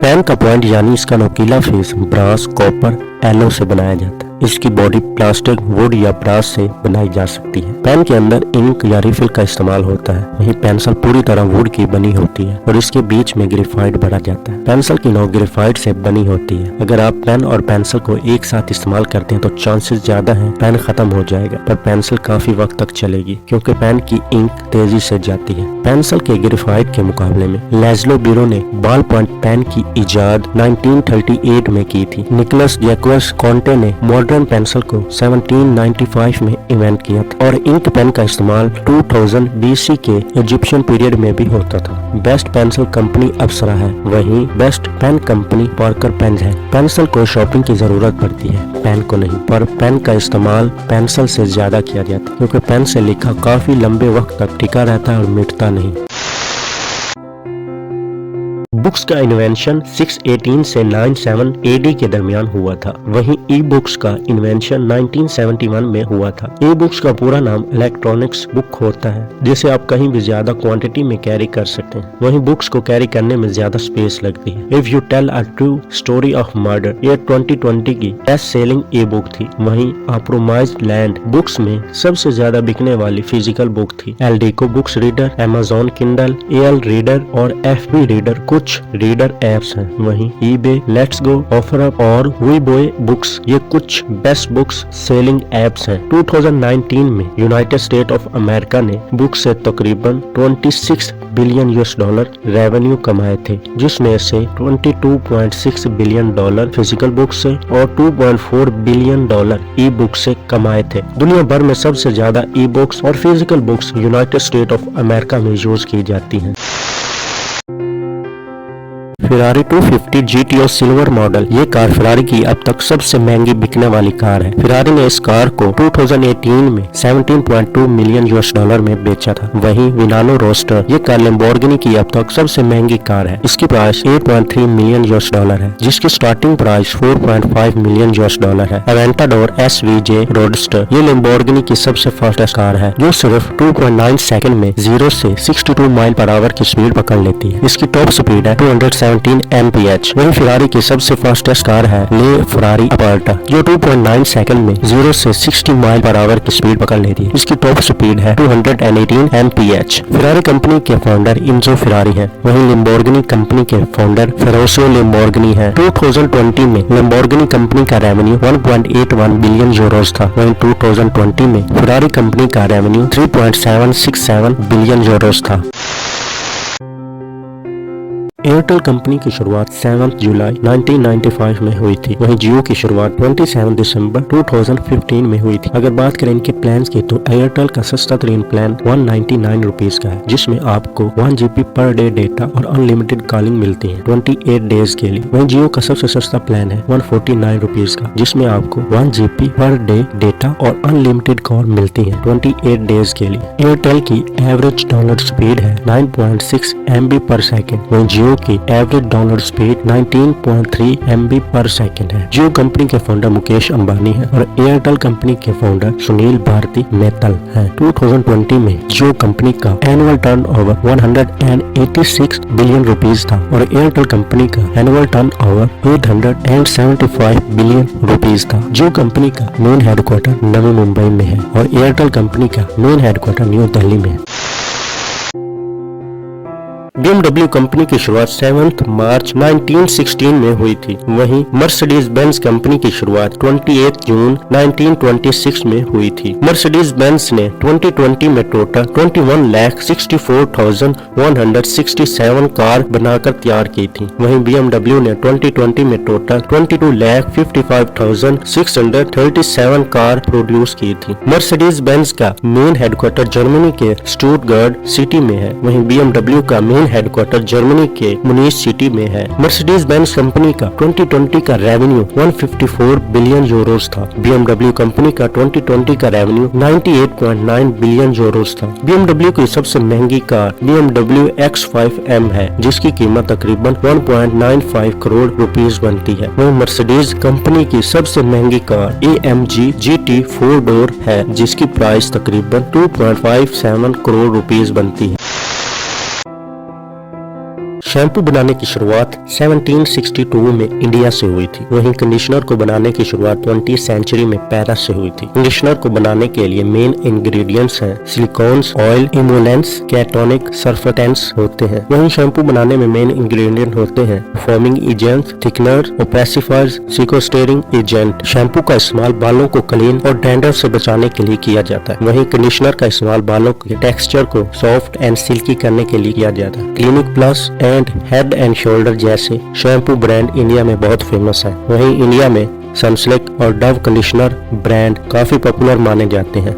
Pen का point यानी इसका नुकीला फेस ब्रास, कॉपर, एलो से बनाया जाता है। इसकी बॉडी प्लास्टिक, वुड या ब्रास से बनाई जा सकती है। पेन के अंदर इंक या रिफिल का इस्तेमाल होता है। वहीं पेंसिल पूरी तरह वुड की बनी होती है और इसके बीच में ग्रेफाइट भरा जाता है। पेंसिल की नोक ग्रेफाइट से बनी होती है। अगर आप पेन और पेंसिल को एक साथ इस्तेमाल करते हैं तो चांसेस ज्यादा हैं पेन खत्म हो जाएगा, पर पेंसिल काफी वक्त तक चलेगी क्योंकि पेन की इंक तेजी से जाती है। पेंसिल के ग्रेफाइट के मुकाबले में लैज़लो बिरो ने बॉल पॉइंट पेन की इजाद 1938 में की थी। निकोलस जैक्वस कॉन्टे ने मॉडर्न पेंसिल को 1795 में इन्वेंट किया था और इंक पेन का इस्तेमाल 2000 BC के इजिप्शियन पीरियड में भी होता था। बेस्ट पेंसिल कंपनी अप्सरा है, वहीं best pen company Parker pen है। पेंसिल को शॉर्पनिंग की जरूरत पड़ती है, पेन को नहीं, पर पेन का इस्तेमाल पेंसिल से ज्यादा किया जाता है क्योंकि पेन से लिखा काफी लंबे वक्त तक टिका रहता है और मिटता नहीं। बुक्स का इन्वेंशन 618 से 97 AD के दरमियान हुआ था। वहीं ई बुक्स का इन्वेंशन 1971 में हुआ था। ई बुक्स का पूरा नाम इलेक्ट्रॉनिक्स बुक होता है, जिसे आप कहीं भी ज्यादा क्वांटिटी में कैरी कर सकते हैं। वहीं बुक्स को कैरी करने में ज्यादा स्पेस लगती है। If you tell a true story of murder ये 2020 की बेस्ट सेलिंग ई बुक थी। वहीं अप्रोमाइज्ड लैंड बुक्स में सबसे ज्यादा बिकने वाली फिजिकल बुक थी। Eldeco books reader, Amazon Kindle, AL reader और FB रीडर कुछ रीडर एप्स हैं। वहीं eBay, लेट्स गो, ऑफरअप और वीबॉय बुक्स ये कुछ बेस्ट बुक्स सेलिंग एप्स हैं। 2019 में यूनाइटेड स्टेट ऑफ अमेरिका ने बुक से तकरीबन 26 बिलियन US$ रेवेन्यू कमाए थे, जिसमें से 22.6 बिलियन डॉलर फिजिकल बुक से और 2.4 बिलियन डॉलर ई बुक से कमाए थे। दुनिया भर में सबसे ज्यादा ई बुक्स और physical books United state of America में यूज की जाती हैं। फेरारी 250 GTO सिल्वर मॉडल ये कार फेरारी की अब तक सबसे महंगी बिकने वाली कार है। फेरारी ने इस कार को 2018 में 17.2 मिलियन US$ में बेचा था। वहीं विनानो रोस्टर ये कार लैम्बोर्गिनी की अब तक सबसे महंगी कार है। इसकी प्राइस 8.3 मिलियन US$ है, जिसकी स्टार्टिंग प्राइस 4.5 मिलियन US$ है। एवेंटाडोर SVJ रोडस्टर ये लैम्बोर्गिनी की सबसे फास्टेस्ट कार है, जो सिर्फ 2.9 सेकंड में 0 से 62 माइल पर आवर की स्पीड पकड़ लेती है। इसकी टॉप स्पीड है 217 mph। वहीं फेरारी की सबसे फास्टेस्ट कार है ले फेरारी अपर्टा, जो 2.9 सेकंड में 0 से 60 माइल पर आवर की स्पीड पकड़ लेती है। इसकी टॉप स्पीड है 218 mph। फेरारी कंपनी के फाउंडर इन्जो फेरारी हैं। वहीं लैम्बोर्गिनी कंपनी के फाउंडर फेरुजियो लैम्बोर्गिनी हैं। 2020 में लैम्बोर्गिनी कंपनी का रेवेन्यू 1.81 बिलियन यूरोज था। वहीं 2020 में फेरारी कंपनी का रेवेन्यू 3.767 बिलियन यूरोज था। एयरटेल कंपनी की शुरुआत 7 जुलाई 1995 में हुई थी। वहीं जियो की शुरुआत 27 दिसंबर 2015 में हुई थी। अगर बात करें इनके प्लान की तो एयरटेल का सस्ता तरीन प्लान 199 रुपीज का है, जिसमें आपको 1 GB पर डे डेटा और अनलिमिटेड कॉलिंग मिलती है 28 डेज के लिए। वहीं जियो का सबसे सस्ता प्लान है 149 रुपीज का, जिसमें आपको 1 GB पर डे डेटा और अनलिमिटेड कॉल मिलती है 28 डेज के लिए। एयरटेल की एवरेज डाउनलोड स्पीड है 9.6 MB पर सेकेंड। वहीं जियो की एवरेज डाउनलोड स्पीड 19.3 MB पर सेकंड है। जियो कंपनी के फाउंडर मुकेश अंबानी है और एयरटेल कंपनी के फाउंडर सुनील भारती मित्तल है। 2020 में जियो कंपनी का एनुअल टर्नओवर 186 बिलियन रुपीज था और एयरटेल कंपनी का एनुअल टर्नओवर 875 बिलियन रुपीज था। जियो कंपनी का मेन हेडक्वार्टर नवी मुंबई में है और एयरटेल कंपनी का मेन हेडक्वार्टर न्यू दिल्ली में है। BMW कंपनी की शुरुआत 7 मार्च 1916 में हुई थी। वहीं मर्सिडीज बेंज कंपनी की शुरुआत 28 जून 1926 में हुई थी। मर्सिडीज बेंज ने 2020 में टोटल 21,64,167 कार बनाकर तैयार की थी। वहीं BMW ने 2020 में टोटल 22,55,637 कार प्रोड्यूस की थी। मर्सिडीज बेंज का मेन हेडक्वार्टर जर्मनी के स्टुटगार्ट सिटी में है। वहीं BMW का मेन हेडक्वार्टर जर्मनी के मुनीच सिटी में है। मर्सिडीज बेंज कंपनी का 2020 का रेवेन्यू 154 बिलियन यूरोज था। BMW कंपनी का 2020 का रेवेन्यू 98.9 बिलियन यूरोज था। BMW की सबसे महंगी कार BMW X5M है, जिसकी कीमत तकरीबन 1.95 करोड़ रुपीस बनती है। वहीं मर्सिडीज कंपनी की सबसे महंगी कार AMG GT 4 डोर है, जिसकी प्राइस तकरीबन 2.57 करोड़ रुपीस बनती है। शैम्पू बनाने की शुरुआत 1762 में इंडिया से हुई थी। वहीं कंडीशनर को बनाने की शुरुआत 20वीं सेंचुरी में पेरिस से हुई थी। कंडीशनर को बनाने के लिए मेन इंग्रेडिएंट्स हैं सिलिकॉन्स, ऑयल, इमोलेंट्स, कैटोनिक, सर्फेक्टेंट्स होते हैं। वहीं शैम्पू बनाने में मेन इंग्रेडिएंट होते हैं foaming agents, thickener, opacifiers, sequestering agent. Shampoo का इस्तेमाल बालों को क्लीन और डैंड्रफ से बचाने के लिए किया जाता है। वहीं कंडीशनर का इस्तेमाल बालों के टेक्सचर को सॉफ्ट एंड सिल्की करने के लिए किया जाता है। Clinic plus and head and shoulder जैसे शैम्पू ब्रांड इंडिया में बहुत फेमस है। वहीं इंडिया में सनसिल्क और डव कंडीशनर ब्रांड काफी पॉपुलर माने जाते हैं।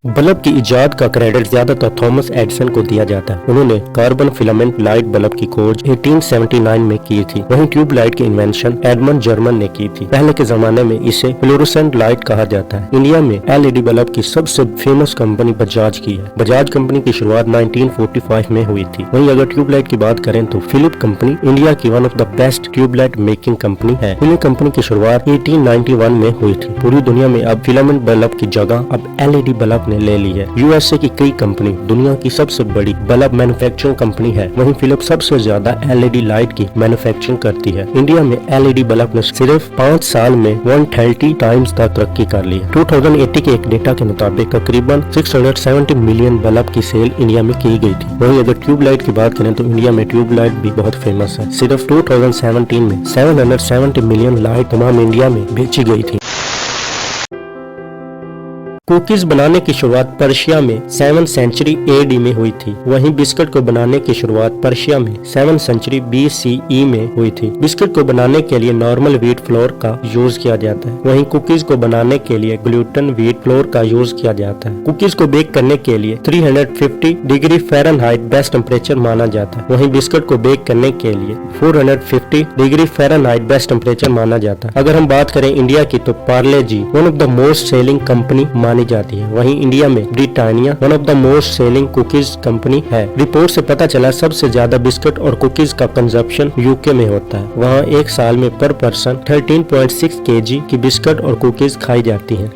बल्ब की इजाद का क्रेडिट ज्यादातर थॉमस एडिसन को दिया जाता है। उन्होंने कार्बन फिलामेंट लाइट बल्ब की खोज 1879 में की थी। वहीं ट्यूब लाइट की इन्वेंशन एडमंड जर्मन ने की थी। पहले के जमाने में इसे फ्लोरोसेंट लाइट कहा जाता है। इंडिया में एलईडी बल्ब की सबसे फेमस कंपनी बजाज की है। बजाज कंपनी की शुरुआत 1945 में हुई थी। वहीं अगर ट्यूब लाइट की बात करें तो फिलिप कंपनी इंडिया की one of the best tube light making company है। फिलिप कंपनी की शुरुआत 1891 में हुई थी। पूरी दुनिया में अब फिलामेंट बल्ब की जगह अब एलईडी बल्ब ले ली है। यूएसए की कई कंपनी दुनिया की सबसे बड़ी बल्ब मैन्युफैक्चरिंग कंपनी है। वहीं फिलिप्स सबसे ज्यादा एलईडी लाइट की मैन्युफैक्चरिंग करती है। इंडिया में एलईडी बल्ब ने सिर्फ 5 साल में 130 टाइम्स तक तरक्की कर ली है। 2080 के एक डेटा के मुताबिक तकरीबन 670 मिलियन बल्ब की सेल इंडिया में की गई थी। वहीं अगर ट्यूब लाइट की बात करें तो इंडिया में ट्यूब लाइट भी बहुत फेमस है। सिर्फ 2017 में 770 मिलियन लाइट तमाम इंडिया में बेची गई थी। कुकीज बनाने की शुरुआत पर्शिया में 7वीं सेंचुरी एडी में हुई थी। वहीं बिस्किट को बनाने की शुरुआत पर्शिया में 7वीं सेंचुरी बीसीई में हुई थी। बिस्किट को बनाने के लिए नॉर्मल व्हीट फ्लोर का यूज किया जाता है। वहीं कुकीज को बनाने के लिए ग्लूटेन व्हीट फ्लोर का यूज किया जाता है। कुकीज को बेक करने के लिए 350 डिग्री फ़ारेनहाइट बेस्ट टेम्परेचर माना जाता है। वहीं बिस्किट को बेक करने के लिए 450 डिग्री फ़ारेनहाइट बेस्ट टेम्परेचर माना जाता है। अगर हम बात करें इंडिया की तो Parle G one of the most selling company मानी जाती है। वहीं इंडिया में Britannia one of the most selling cookies company है। रिपोर्ट से पता चला सबसे ज्यादा बिस्किट और कुकीज का कंजप्शन यूके में होता है। वहाँ एक साल में पर पर्सन 13.6 kg की बिस्किट और कुकीज खाई जाती है।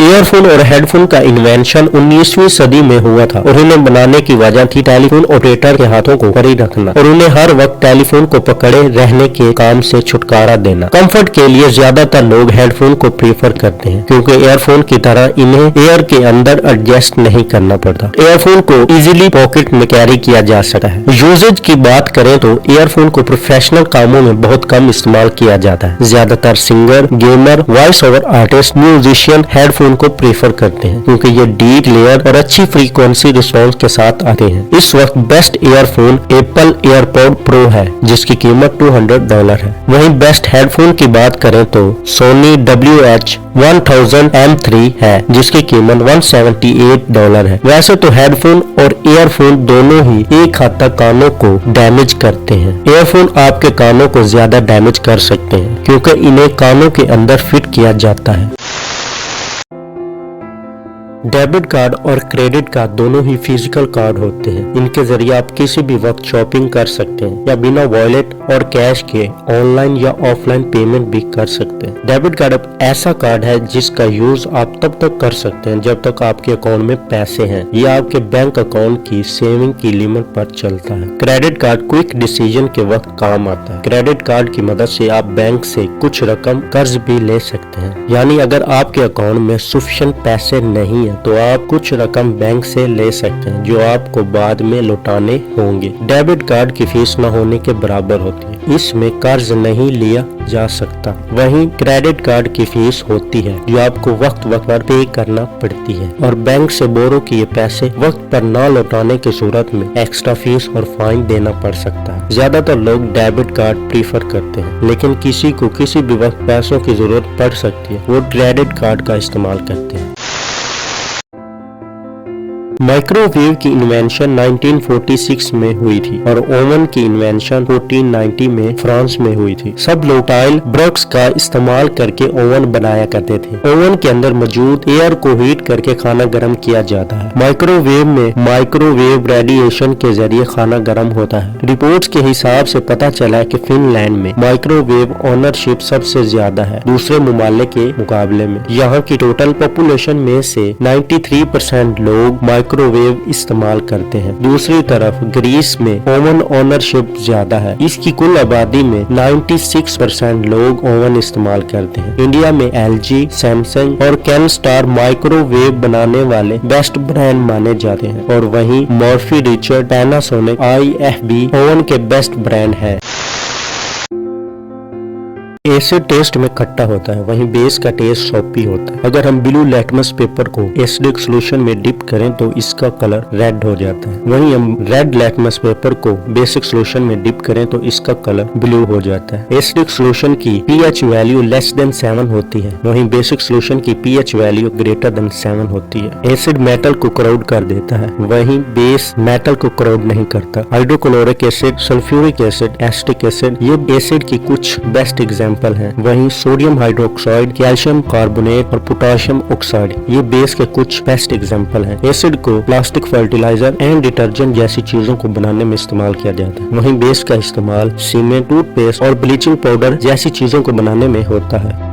ईयरफोन और हेडफोन का इन्वेंशन 19वीं सदी में हुआ था और इन्हें बनाने की वजह थी टेलीफोन ऑपरेटर के हाथों को पकड़े रखना और उन्हें हर वक्त टेलीफोन को पकड़े रहने के काम से छुटकारा देना। कंफर्ट के लिए ज्यादातर लोग हेडफोन को प्रीफर करते हैं क्योंकि ईयरफोन की तरह इन्हें एयर के अंदर एडजस्ट नहीं करना पड़ता। ईयरफोन को इजीली पॉकेट में कैरी किया जा सकता है। यूजेज की बात करें तो ईयरफोन को प्रोफेशनल कामों में बहुत कम इस्तेमाल किया जाता है। ज्यादातर singer, gamer, voice over artist, musician headphone को प्रेफर करते हैं क्योंकि ये डीप लेयर और अच्छी फ्रीक्वेंसी रिस्पॉन्स के साथ आते हैं। इस वक्त best earphone Apple AirPod pro है जिसकी कीमत $200 है। वहीं बेस्ट हेडफोन की बात करें तो सोनी WH-1000M3 है जिसकी कीमत $178 है। वैसे तो हेडफोन और ईयरफोन दोनों ही एक हद तक कानों को डैमेज करते हैं। ईयरफोन आपके कानों को ज्यादा डैमेज कर सकते हैं क्योंकि इन्हें कानों के अंदर फिट किया जाता है। डेबिट कार्ड और क्रेडिट कार्ड दोनों ही फिजिकल कार्ड होते हैं। इनके जरिए आप किसी भी वक्त शॉपिंग कर सकते हैं या बिना वॉलेट और कैश के ऑनलाइन या ऑफलाइन पेमेंट भी कर सकते हैं। डेबिट कार्ड एक ऐसा कार्ड है जिसका यूज आप तब तक कर सकते हैं जब तक आपके अकाउंट में पैसे हैं। ये आपके बैंक अकाउंट की सेविंग की लिमिट पर चलता है। क्रेडिट कार्ड क्विक डिसीजन के वक्त काम आता है। क्रेडिट कार्ड की मदद से आप बैंक से कुछ रकम कर्ज भी ले सकते हैं। यानी अगर आपके अकाउंट में सफिशिएंट पैसे नहीं तो आप कुछ रकम बैंक से ले सकते हैं जो आपको बाद में लौटाने होंगे। डेबिट कार्ड की फीस न होने के बराबर होती है। इसमें कर्ज नहीं लिया जा सकता। वहीं क्रेडिट कार्ड की फीस होती है जो आपको वक्त पर पे करना पड़ती है और बैंक से बोरो किए पैसे वक्त पर न लौटाने की सूरत में एक्स्ट्रा फीस और फाइन देना पड़ सकता है। ज्यादातर लोग डेबिट कार्ड प्रीफर करते हैं लेकिन किसी को किसी भी वक्त पैसों की जरूरत पड़ सकती है वो क्रेडिट कार्ड का इस्तेमाल करते हैं। माइक्रोवेव की इन्वेंशन 1946 में हुई थी और ओवन की इन्वेंशन 1490 में फ्रांस में हुई थी। सब लोग टाइल ब्रॉक्स का इस्तेमाल करके ओवन बनाया करते थे। ओवन के अंदर मौजूद एयर को हीट करके खाना गर्म किया जाता है। माइक्रोवेव में माइक्रोवेव रेडिएशन के जरिए खाना गर्म होता है। रिपोर्ट्स के हिसाब से पता चला कि फिनलैंड में माइक्रोवेव ओनरशिप सबसे ज्यादा है दूसरे ममालिक के मुकाबले में। यहाँ की टोटल पॉपुलेशन में से 93% लोग माइक्रोवेव इस्तेमाल करते हैं। दूसरी तरफ ग्रीस में ओवन ओनरशिप ज्यादा है। इसकी कुल आबादी में 96% लोग ओवन इस्तेमाल करते हैं। इंडिया में LG, सैमसंग और कैनस्टार माइक्रोवेव बनाने वाले बेस्ट ब्रांड माने जाते हैं और वहीं Morphy, Richard, Panasonic, IFB oven के बेस्ट ब्रांड हैं। एसिड टेस्ट में खट्टा होता है, वहीं बेस का टेस्ट सॉपी होता है। अगर हम ब्लू लैटमस पेपर को एसिडिक सोल्यूशन में डिप करें तो इसका कलर रेड हो जाता है। वहीं हम रेड लैटमस पेपर को बेसिक सोल्यूशन में डिप करें तो इसका कलर ब्लू हो जाता है। एसिडिक सोल्यूशन की pH वैल्यू लेस देन 7 होती है, वहीं बेसिक सोल्यूशन की pH वैल्यू ग्रेटर देन 7 होती है। एसिड मेटल को करोड कर देता है, वहीं बेस मेटल को करोड नहीं करता। Hydrochloric acid, sulphuric acid, acetic acid ये एसिड की कुछ बेस्ट एग्जाम्पल हैं। वहीं सोडियम हाइड्रोक्साइड, कैल्शियम कार्बोनेट और पोटाशियम ऑक्साइड ये बेस के कुछ बेस्ट एग्जाम्पल हैं। एसिड को प्लास्टिक, फर्टिलाइजर एंड डिटर्जेंट जैसी चीजों को बनाने में इस्तेमाल किया जाता है। वहीं बेस का इस्तेमाल सीमेंट, टूथपेस्ट और ब्लीचिंग पाउडर जैसी चीजों को बनाने में होता है।